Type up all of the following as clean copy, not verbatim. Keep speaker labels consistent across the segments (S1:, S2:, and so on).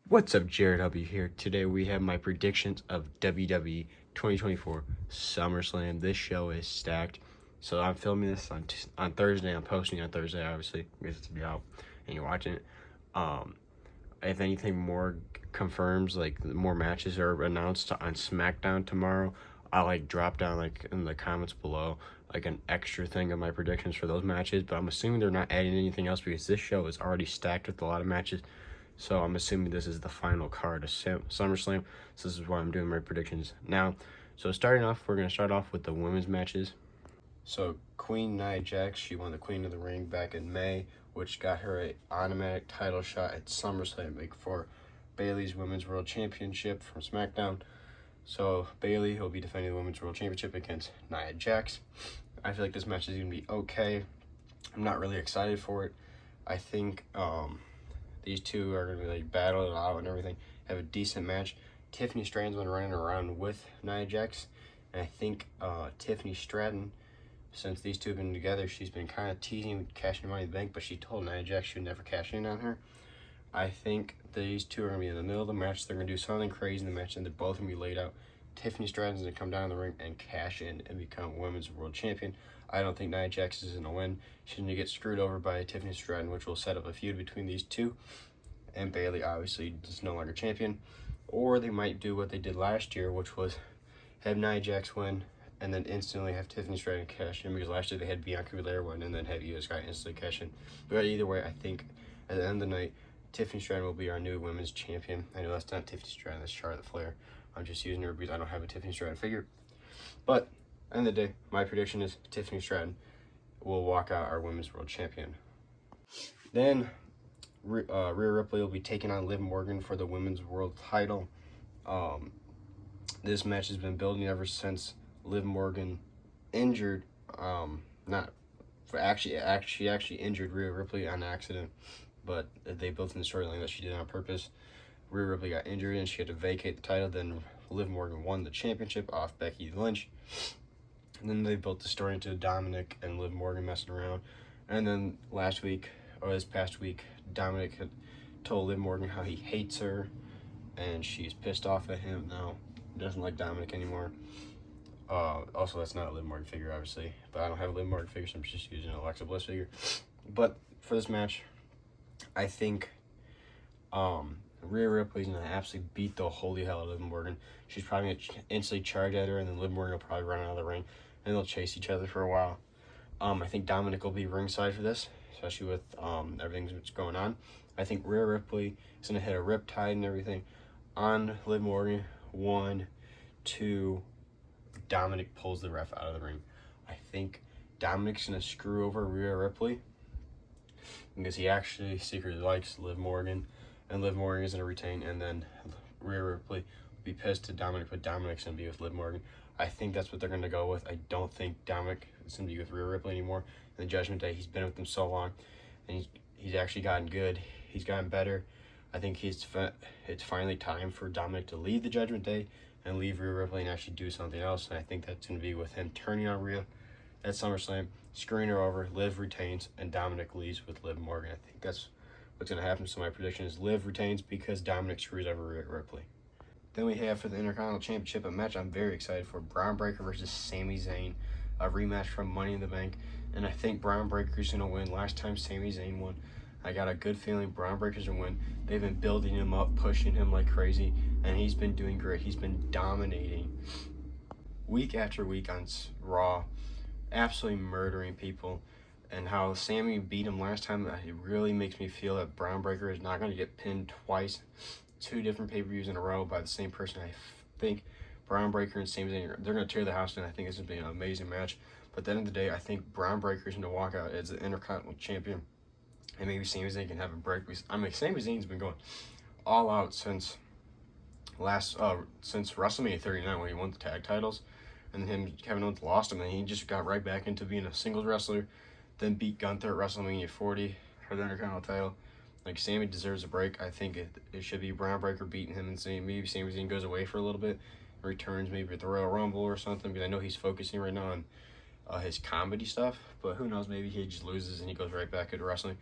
S1: What's up, Jared W here. Today we have my predictions of WWE 2024 SummerSlam. This show is stacked. So I'm filming this on Thursday. I'm posting on Thursday, obviously, because it's to be out and you're watching it. If anything more confirms, like more matches are announced on SmackDown tomorrow, I'll drop down in the comments below an extra thing of my predictions for those matches. But I'm assuming they're not adding anything else because this show is already stacked with a lot of matches. So I'm assuming this is the final card of SummerSlam. So this is why I'm doing my predictions now. So starting off, we're going to start off with the women's matches. So Queen Nia Jax, she won the Queen of the Ring back in May, which got her an automatic title shot at SummerSlam for Bayley's Women's World Championship from SmackDown. So Bayley will be defending the Women's World Championship against Nia Jax. I feel like this match is going to be okay. I'm not really excited for it. I think these two are going to be battling it out and everything. Have a decent match. Tiffany Stratton's been running around with Nia Jax. And I think Tiffany Stratton, since these two have been together, she's been kind of teasing cashing Money in the Bank, but she told Nia Jax she would never cash in on her. I think these two are going to be in the middle of the match. They're going to do something crazy in the match, and they're both going to be laid out. Tiffany Stratton's going to come down in the ring and cash in and become Women's World Champion. I don't think Nia Jax is going to win. She's going to get screwed over by Tiffany Stratton, which will set up a feud between these two. And Bayley obviously is no longer champion. Or they might do what they did last year, which was have Nia Jax win and then instantly have Tiffany Stratton cash in, because last year they had Bianca Belair win and then have Io Sky instantly cash in. But either way, I think at the end of the night, Tiffany Stratton will be our new women's champion. I know that's not Tiffany Stratton, that's Charlotte Flair. I'm just using her because I don't have a Tiffany Stratton figure. But at the end of the day, my prediction is Tiffany Stratton will walk out our women's world champion. Then Rhea Ripley will be taking on Liv Morgan for the women's world title. This match has been building ever since Liv Morgan injured. She actually injured Rhea Ripley on accident, but they built in the storyline that she did it on purpose. Rhea Ripley got injured and she had to vacate the title. Then Liv Morgan won the championship off Becky Lynch. And then they built the story into Dominic and Liv Morgan messing around. And then this past week, Dominic had told Liv Morgan how he hates her and she's pissed off at him now. Doesn't like Dominic anymore. Also, that's not a Liv Morgan figure, obviously, but I don't have a Liv Morgan figure, so I'm just using an Alexa Bliss figure. But for this match, I think Rhea Ripley's gonna absolutely beat the holy hell out of Liv Morgan. She's probably gonna instantly charge at her, and then Liv Morgan will probably run out of the ring, and they'll chase each other for a while. I think Dominic will be ringside for this, especially with everything that's going on. I think Rhea Ripley is gonna hit a riptide and everything on Liv Morgan. 1, 2. Dominic pulls the ref out of the ring. I think Dominic's gonna screw over Rhea Ripley because he actually secretly likes Liv Morgan, and Liv Morgan is gonna retain, and then Rhea Ripley will be pissed to Dominic, but Dominic's gonna be with Liv Morgan. I think that's what they're gonna go with. I don't think Dominic is gonna be with Rhea Ripley anymore. In the Judgment Day, he's been with them so long, and he's actually gotten good. He's gotten better. I think it's finally time for Dominic to leave the Judgment Day and leave Rhea Ripley and actually do something else. And I think that's going to be with him turning on Rhea at SummerSlam, screwing her over, Liv retains, and Dominic leaves with Liv Morgan. I think that's what's going to happen. So my prediction is Liv retains because Dominic screws over Rhea Ripley. Then we have for the Intercontinental Championship a match I'm very excited for. Braun Breaker versus Sami Zayn, a rematch from Money in the Bank. And I think Braun Breaker's going to win. Last time Sami Zayn won, I got a good feeling Braun Breaker's going to win. They've been building him up, pushing him like crazy, and he's been doing great. He's been dominating week after week on Raw, absolutely murdering people. And how Sami beat him last time, it really makes me feel that Braun Breaker is not going to get pinned twice, 2 different pay-per-views in a row by the same person. I think Braun Breaker and Sami Zayn, they're going to tear the house down. I think it's going to be an amazing match. But at the end of the day, I think Braun Breaker is going to walk out as the Intercontinental Champion. And maybe Sami Zayn can have a break. Sami Zayn's been going all out since WrestleMania 39 when he won the tag titles, and Kevin Owens lost him, and he just got right back into being a singles wrestler. Then beat Gunther at WrestleMania 40 for the Intercontinental title. Sami deserves a break. I think it should be Braun Breaker beating him, and maybe Sami Zayn goes away for a little bit, returns maybe at the Royal Rumble or something, because I know he's focusing right now on his comedy stuff. But who knows? Maybe he just loses and he goes right back into wrestling.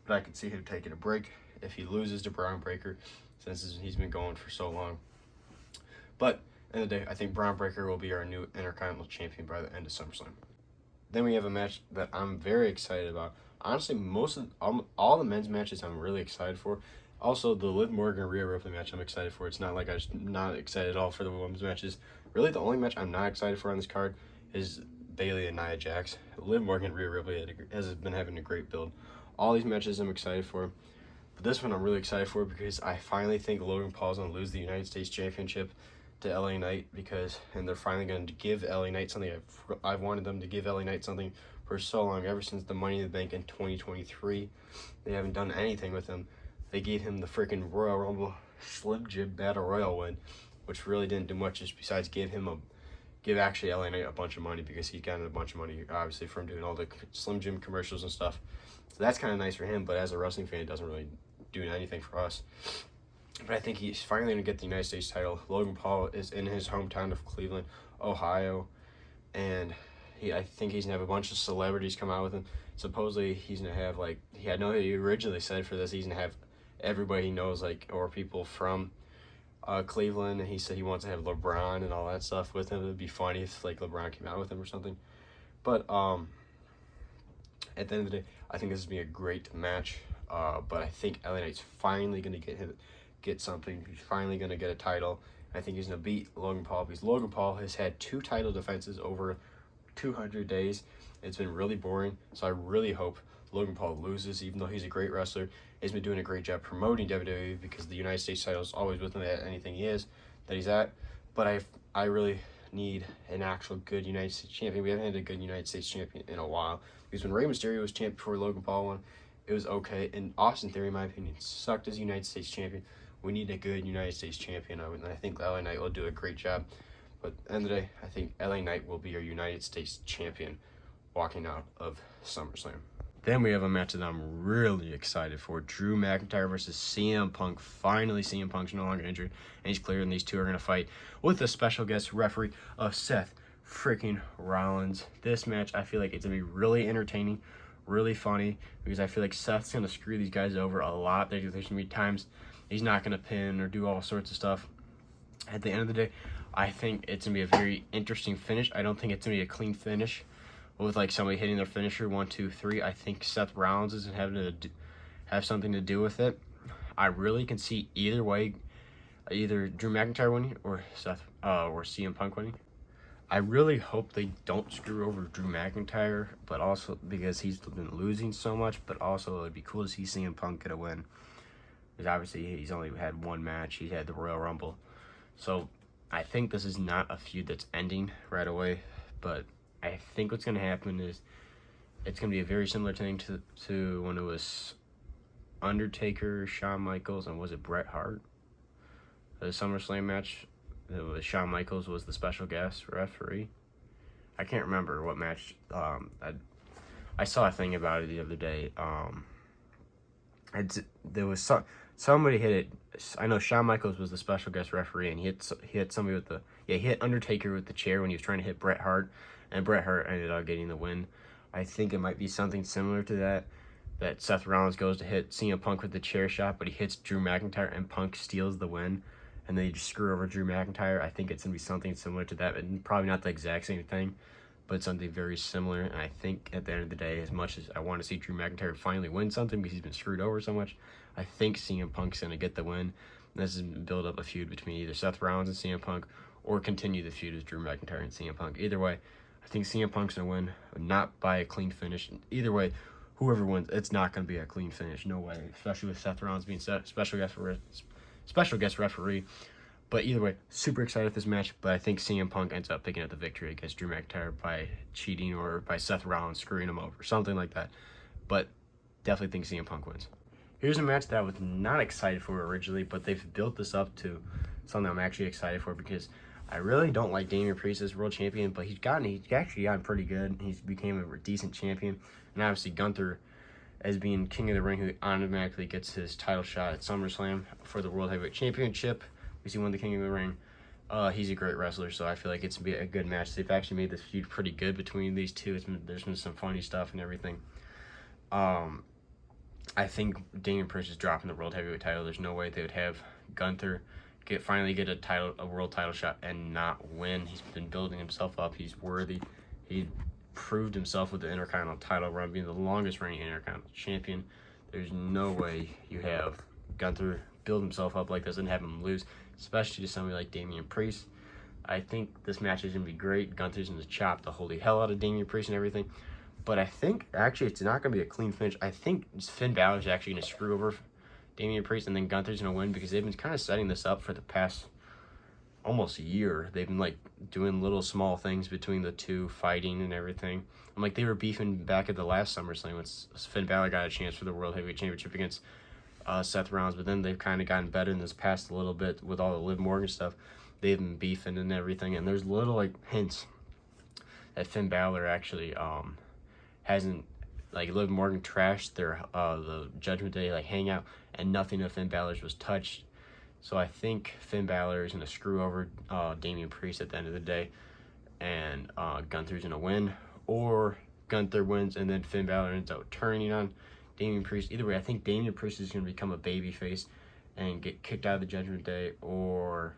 S1: but I could see him taking a break if he loses to Braun Breaker, since he's been going for so long. But end of the day, I think Braun Breaker will be our new Intercontinental Champion by the end of SummerSlam. Then we have a match that I'm very excited about. Honestly, most of all the men's matches I'm really excited for. Also, the Liv Morgan Rhea Ripley match I'm excited for. It's not like I'm not excited at all for the women's matches. Really, the only match I'm not excited for on this card is Bayley and Nia Jax. Liv Morgan Rhea Ripley has been having a great build. All these matches I'm excited for. But this one I'm really excited for because I finally think Logan Paul's going to lose the United States Championship to LA Knight, and they're finally going to give LA Knight something. I've wanted them to give LA Knight something for so long, ever since the Money in the Bank in 2023. They haven't done anything with him. They gave him the freaking Royal Rumble Slim Jim Battle Royal win, which really didn't do much just besides give actually LA Knight a bunch of money, because he's gotten a bunch of money obviously from doing all the Slim Jim commercials and stuff. So that's kind of nice for him, but as a wrestling fan, it doesn't really do anything for us. But I think he's finally going to get the United States title. Logan Paul is in his hometown of Cleveland, Ohio, and I think he's going to have a bunch of celebrities come out with him. Supposedly, he's going to have, he originally said for this, he's going to have everybody he knows, or people from Cleveland, and he said he wants to have LeBron and all that stuff with him. It would be funny if, LeBron came out with him or something. But, at the end of the day, I think this is going to be a great match, but I think LA Knight's finally going to get something. He's finally going to get a title. I think he's going to beat Logan Paul, because Logan Paul has had 2 title defenses over 200 days. It's been really boring, so I really hope Logan Paul loses, even though he's a great wrestler. He's been doing a great job promoting WWE, because the United States title is always with him at anything he's at. But I really need an actual good United States champion. We haven't had a good United States champion in a while, because when Rey Mysterio was champ before Logan Paul won, it was okay. And Austin Theory, in my opinion, sucked as United States champion. We need a good United States champion, and I think LA Knight will do a great job. But at the end of the day, I think LA Knight will be our United States champion walking out of SummerSlam. Then we have a match that I'm really excited for. Drew McIntyre versus CM Punk. Finally, CM Punk's no longer injured, and he's clear, and these two are going to fight with a special guest referee of Seth freaking Rollins. This match, I feel like it's going to be really entertaining, really funny, because I feel like Seth's going to screw these guys over a lot. There's going to be times he's not going to pin or do all sorts of stuff. At the end of the day, I think it's going to be a very interesting finish. I don't think it's going to be a clean finish with somebody hitting their finisher 1, 2, 3. I think Seth Rollins is having to have something to do with it. I really can see either way, either Drew McIntyre winning or CM Punk winning. I really hope they don't screw over Drew McIntyre, but also because he's been losing so much, but also it'd be cool to see CM Punk get a win. Because obviously he's only had one match. He had the Royal Rumble. So I think this is not a feud that's ending right away. But I think what's going to happen is it's going to be a very similar thing to when it was Undertaker, Shawn Michaels, and was it Bret Hart? The SummerSlam match, Shawn Michaels was the special guest referee. I can't remember what match. I saw a thing about it the other day. There was somebody hit it. I know Shawn Michaels was the special guest referee, and he hit somebody with he hit Undertaker with the chair when he was trying to hit Bret Hart, and Bret Hart ended up getting the win. I think it might be something similar to that Seth Rollins goes to hit CM Punk with the chair shot, but he hits Drew McIntyre and Punk steals the win, and they just screw over Drew McIntyre. I think it's going to be something similar to that, and probably not the exact same thing, but something very similar. And I think at the end of the day, as much as I want to see Drew McIntyre finally win something because he's been screwed over so much, I think CM Punk's going to get the win. And this is build up a feud between either Seth Rollins and CM Punk, or continue the feud with Drew McIntyre and CM Punk. Either way, I think CM Punk's going to win, not by a clean finish. Either way, whoever wins, it's not going to be a clean finish. No way, especially with Seth Rollins being special guest referee. But either way, super excited for this match, but I think CM Punk ends up picking up the victory against Drew McIntyre by cheating or by Seth Rollins screwing him over, something like that. But definitely think CM Punk wins. Here's a match that I was not excited for originally, but they've built this up to something I'm actually excited for, because I really don't like Damian Priest as world champion, but he's actually gotten pretty good. He's became a decent champion. And obviously Gunther as being King of the Ring, who automatically gets his title shot at SummerSlam for the World Heavyweight Championship because he won the King of the Ring. He's a great wrestler, so I feel like it's going to be a good match. They've actually made this feud pretty good between these two. There's been some funny stuff and everything. I think Damian Priest is dropping the World Heavyweight title. There's no way they would have Gunther finally get a world title shot and not win. He's been building himself up. He's worthy. He proved himself with the Intercontinental title run, being the longest reigning Intercontinental champion. There's no way you have Gunther build himself up like this and have him lose, especially to somebody like Damian Priest. I think this match is going to be great. Gunther's going to chop the holy hell out of Damian Priest and everything. But I think, actually, it's not going to be a clean finish. I think Finn Balor is actually going to screw over Damian Priest, and then Gunther's going to win, because they've been kind of setting this up for the past almost a year. They've been, like, doing little small things between the two, fighting and everything. I'm like, they were beefing back at the last SummerSlam when Finn Balor got a chance for the World Heavyweight Championship against Seth Rollins, but then they've kind of gotten better in this past a little bit with all the Liv Morgan stuff. They've been beefing and everything, and there's little, like, hints that Finn Balor actually hasn't, like, Liv Morgan trashed their the Judgment Day, like, hangout, and nothing of Finn Balor's was touched. So I think Finn Balor is going to screw over Damian Priest at the end of the day, and Gunther's going to win, or Gunther wins and then Finn Balor ends up turning on Damian Priest. Either way, I think Damian Priest is going to become a babyface and get kicked out of the Judgment Day, or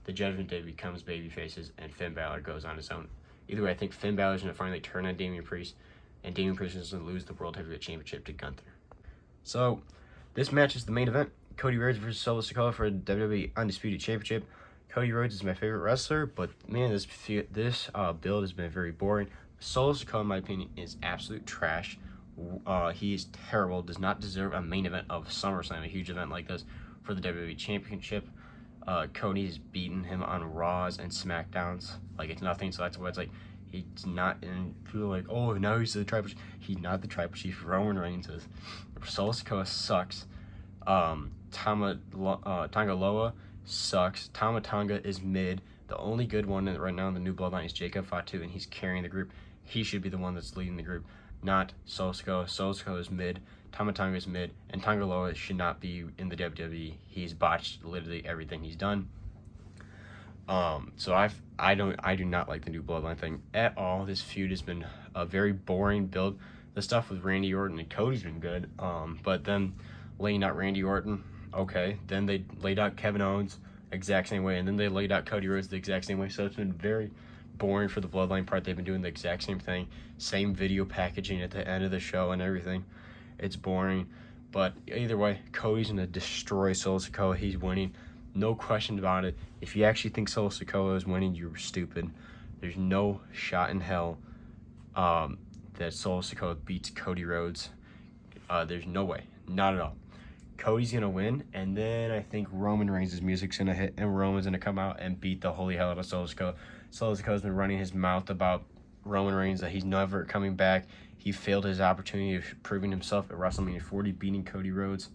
S1: the Judgment Day becomes babyfaces and Finn Balor goes on his own. Either way, I think Finn Balor is going to finally turn on Damian Priest, and Damian Priest is going to lose the World Heavyweight Championship to Gunther. So, this match is the main event. Cody Rhodes versus Solo Sikoa for the WWE Undisputed Championship. Cody Rhodes is my favorite wrestler, but man, this build has been very boring. Solo Sikoa, in my opinion, is absolute trash. He is terrible. Does not deserve a main event of SummerSlam, a huge event like this, for the WWE Championship. Cody's beaten him on Raws and SmackDowns like it's nothing. So that's why it's like he's not in. People are like, oh, now he's the tribal chief. He's not the tribal chief. Roman Reigns is. Solo Sikoa sucks. Tanga Loa sucks. Tama Tonga is mid. The only good one right now in the New Bloodline is Jacob Fatu, and he's carrying the group. He should be the one that's leading the group, not Solo Sikoa. Solo Sikoa is mid. Tama Tonga is mid, and Tanga Loa should not be in the WWE. He's botched literally everything he's done. So I do not like the New Bloodline thing at all. This feud has been a very boring build. The stuff with Randy Orton and Cody's been good. But then laying out Randy Orton, okay. Then they laid out Kevin Owens exact same way, and then they laid out Cody Rhodes the exact same way. So it's been very boring for the Bloodline part. They've been doing the exact same thing, same video packaging at the end of the show and everything. It's boring, but either way, Cody's gonna destroy Solo Sikoa. He's winning, no question about it. If you actually think Solo Sikoa is winning, you're stupid. There's no shot in hell that Solo Sikoa beats Cody Rhodes. There's no way, not at all. Cody's gonna win, and then I think Roman Reigns' music's gonna hit, and Roman's gonna come out and beat the holy hell out of Solo Sikoa. Solo Sikoa's been running his mouth about Roman Reigns, that he's never coming back. He failed his opportunity of proving himself at WrestleMania 40, beating Cody Rhodes,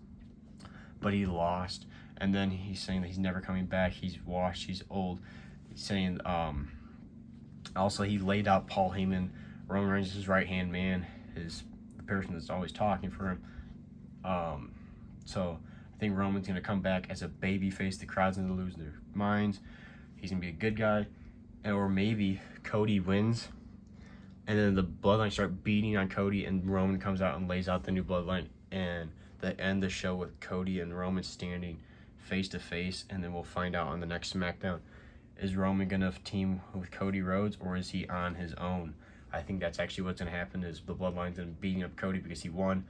S1: but he lost. And then he's saying that he's never coming back. He's washed. He's old. He's saying, also he laid out Paul Heyman, Roman Reigns' right-hand man, the person that's always talking for him. So I think Roman's going to come back as a babyface. The crowd's going to lose their minds. He's going to be a good guy. Or maybe Cody wins, and then the Bloodline start beating on Cody, and Roman comes out and lays out the New Bloodline, and they end the show with Cody and Roman standing face to face, and then we'll find out on the next SmackDown. Is Roman going to team with Cody Rhodes, or is he on his own? I think that's actually what's going to happen, is the Bloodline's going to be beating up Cody because he won.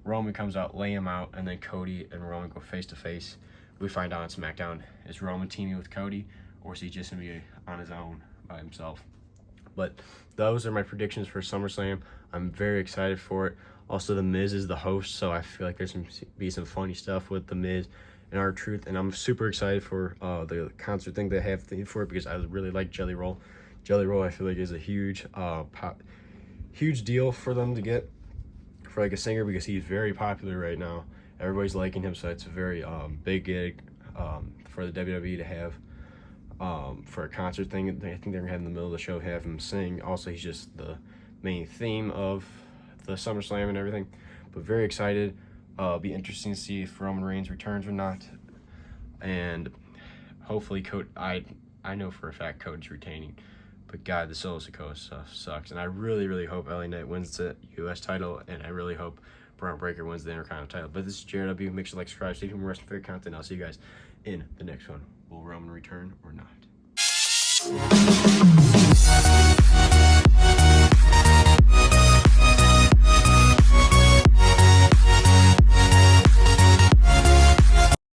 S1: Roman comes out, lay him out, and then Cody and Roman go face to face. We find out on SmackDown, is Roman teaming with Cody, or is he just going to be on his own by himself? But those are my predictions for SummerSlam. I'm very excited for it. Also, The Miz is the host, so I feel like there's going to be some funny stuff with The Miz and R-Truth. And I'm super excited for the concert thing they have for it, because I really like Jelly Roll. Jelly Roll, I feel like, is a huge deal for them to get for like a singer, because he's very popular right now. Everybody's liking him, so it's a very big gig for the WWE to have. For a concert thing. I think they're gonna have in the middle of the show have him sing. Also, he's just the main theme of the SummerSlam and everything. But very excited. Be interesting to see if Roman Reigns returns or not. And hopefully, I know for a fact Cody's retaining. But God, the Solo Sikoa stuff sucks. And I really, really hope LA Knight wins the U.S. title. And I really hope Braun Breaker wins the Intercontinental title. But this is JRW. Make sure to like, subscribe, stay tuned for wrestling favorite content. I'll see you guys in the next one. Will Roman return or not?